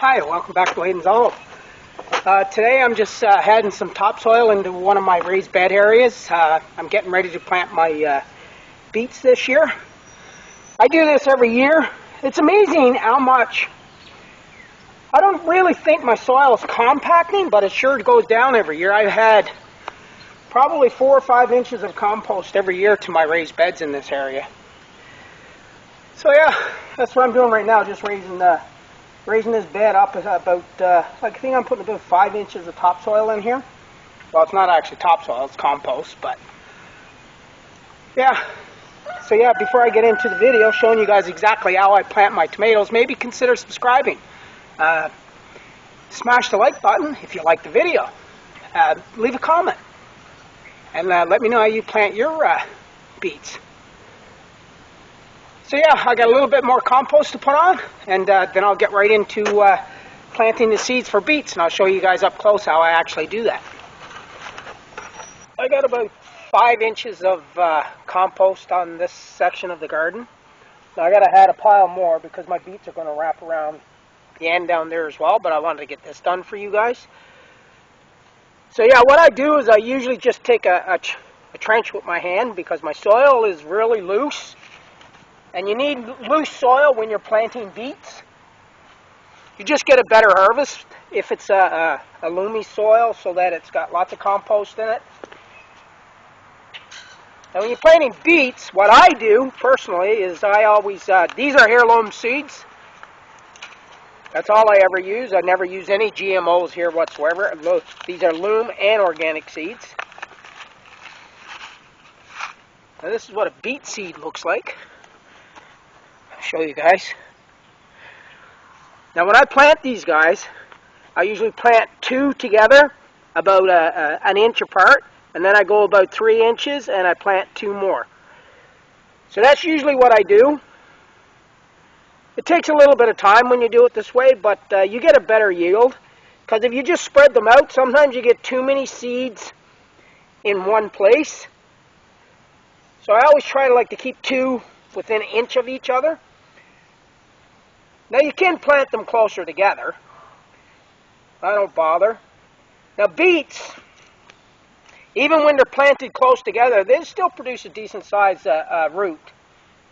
Hi, welcome back to Hayden's Olive. Today I'm just adding some topsoil into one of my raised bed areas. I'm getting ready to plant my beets this year. I do this every year. It's amazing how much, I don't really think my soil is compacting, but it sure goes down every year. I've had probably 4 or 5 inches of compost every year to my raised beds in this area. So yeah, that's what I'm doing right now, just raising this bed up about, I think I'm putting about 5 inches of topsoil in here. Well, it's not actually topsoil, it's compost, but yeah. So yeah, before I get into the video showing you guys exactly how I plant my tomatoes, maybe consider subscribing. Smash the like button if you like the video. Leave a comment. And let me know how you plant your beets. So yeah, I got a little bit more compost to put on, and then I'll get right into planting the seeds for beets, and I'll show you guys up close how I actually do that. I got about 5 inches of compost on this section of the garden. Now I got to add a pile more because my beets are going to wrap around the end down there as well, but I wanted to get this done for you guys. So yeah, what I do is I usually just take a trench with my hand because my soil is really loose. And you need loose soil when you're planting beets. You just get a better harvest if it's a loomy soil so that it's got lots of compost in it. Now when you're planting beets, what I do personally is I always, these are heirloom seeds. That's all I ever use. I never use any GMOs here whatsoever. These are loom and organic seeds. Now this is what a beet seed looks like. Show you guys. Now when I plant these guys, I usually plant 2 together about an inch apart, and then I go about 3 inches and I plant 2 more. So that's usually what I do. It takes a little bit of time when you do it this way, but you get a better yield, because if you just spread them out, sometimes you get too many seeds in one place. So I always try to keep 2 within an inch of each other. Now you can plant them closer together. I don't bother. Now beets, even when they're planted close together, they still produce a decent sized root.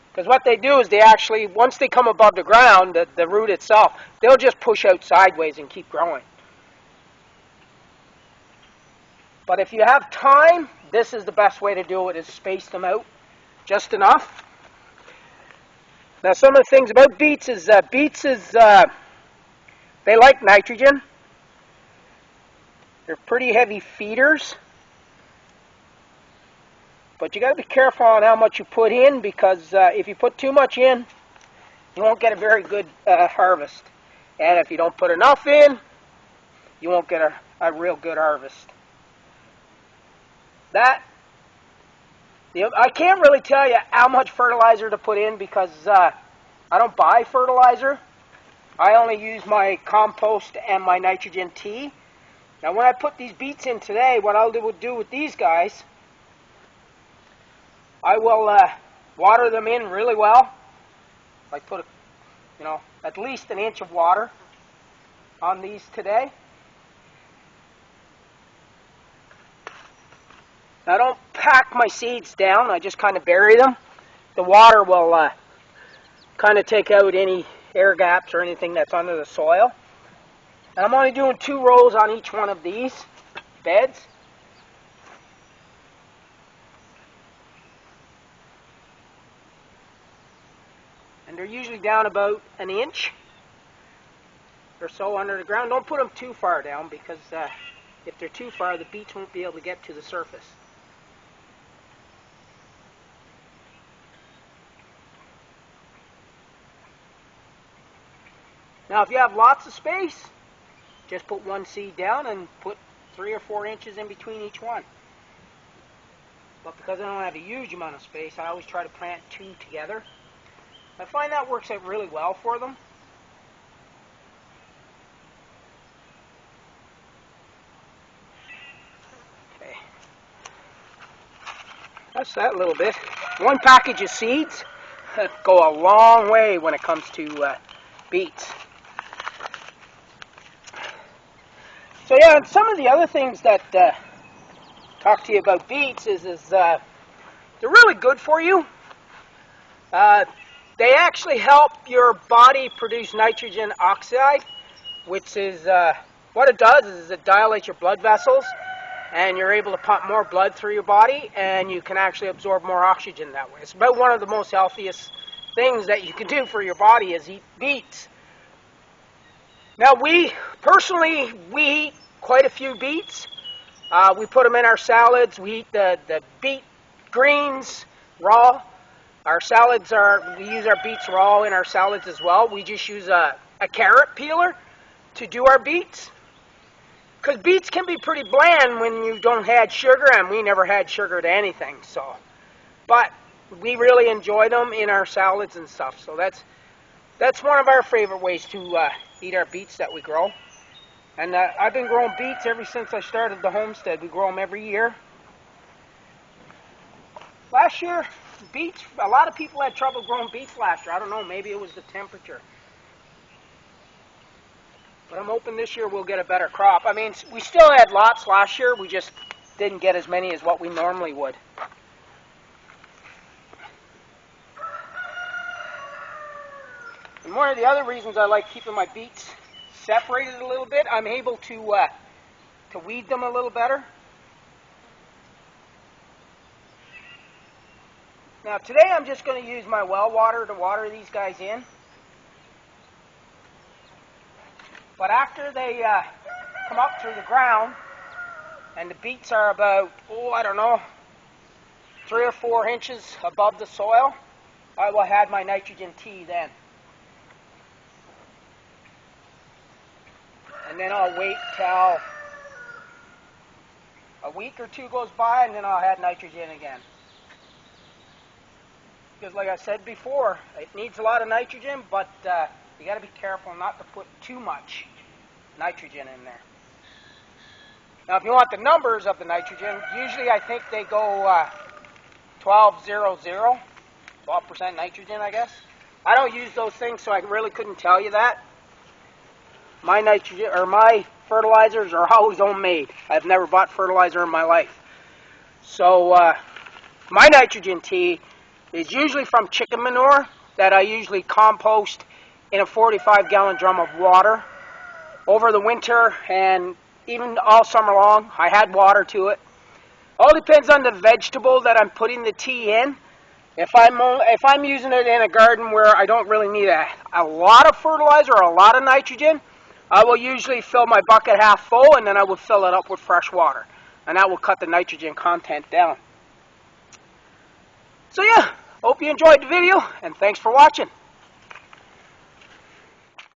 Because what they do is they actually, once they come above the ground, the root itself, they'll just push out sideways and keep growing. But if you have time, this is the best way to do it, is space them out just enough. Now some of the things about beets is, they like nitrogen. They're pretty heavy feeders. But you got to be careful on how much you put in, because if you put too much in, you won't get a very good harvest. And if you don't put enough in, you won't get a real good harvest. I can't really tell you how much fertilizer to put in because I don't buy fertilizer. I only use my compost and my nitrogen tea. Now when I put these beets in today, what I'll do with these guys, I will water them in really well. Like put at least an inch of water on these today. I don't pack my seeds down, I just kind of bury them. The water will kind of take out any air gaps or anything that's under the soil. And I'm only doing 2 rows on each one of these beds. And they're usually down about an inch or so under the ground. Don't put them too far down because if they're too far, the beets won't be able to get to the surface. Now if you have lots of space, just put 1 seed down and put 3 or 4 inches in between each one. But because I don't have a huge amount of space, I always try to plant 2 together. I find that works out really well for them. Okay. That's that little bit. 1 package of seeds go a long way when it comes to beets. So yeah, and some of the other things that talk to you about beets is they're really good for you. They actually help your body produce nitrogen oxide, which is what it does is it dilates your blood vessels, and you're able to pump more blood through your body, and you can actually absorb more oxygen that way. It's about one of the most healthiest things that you can do for your body is eat beets. Now we eat quite a few beets. We put them in our salads. We eat the beet greens raw. Our salads we use our beets raw in our salads as well. We just use a carrot peeler to do our beets. Because beets can be pretty bland when you don't add sugar, and we never had sugar to anything. But we really enjoy them in our salads and stuff. So that's one of our favorite ways to eat our beets that we grow. And I've been growing beets ever since I started the homestead. We grow them every year. Last year, beets, a lot of people had trouble growing beets last year. I don't know, maybe it was the temperature. But I'm hoping this year we'll get a better crop. I mean, we still had lots last year. We just didn't get as many as what we normally would. And one of the other reasons I like keeping my beets separated a little bit, I'm able to weed them a little better. Now today I'm just going to use my well water to water these guys in. But after they come up through the ground, and the beets are about, I don't know, 3 or 4 inches above the soil, I will add my nitrogen tea then. And then I'll wait till a week or two goes by, and then I'll add nitrogen again. Because like I said before, it needs a lot of nitrogen, but you got to be careful not to put too much nitrogen in there. Now, if you want the numbers of the nitrogen, usually I think they go 12% nitrogen, I guess. I don't use those things, so I really couldn't tell you that. My nitrogen or my fertilizers are always homemade. I've never bought fertilizer in my life. So my nitrogen tea is usually from chicken manure that I usually compost in a 45-gallon drum of water over the winter and even all summer long. I add water to it. All depends on the vegetable that I'm putting the tea in. If I'm using it in a garden where I don't really need a lot of fertilizer or a lot of nitrogen, I will usually fill my bucket half full, and then I will fill it up with fresh water. And that will cut the nitrogen content down. So yeah, hope you enjoyed the video, and thanks for watching.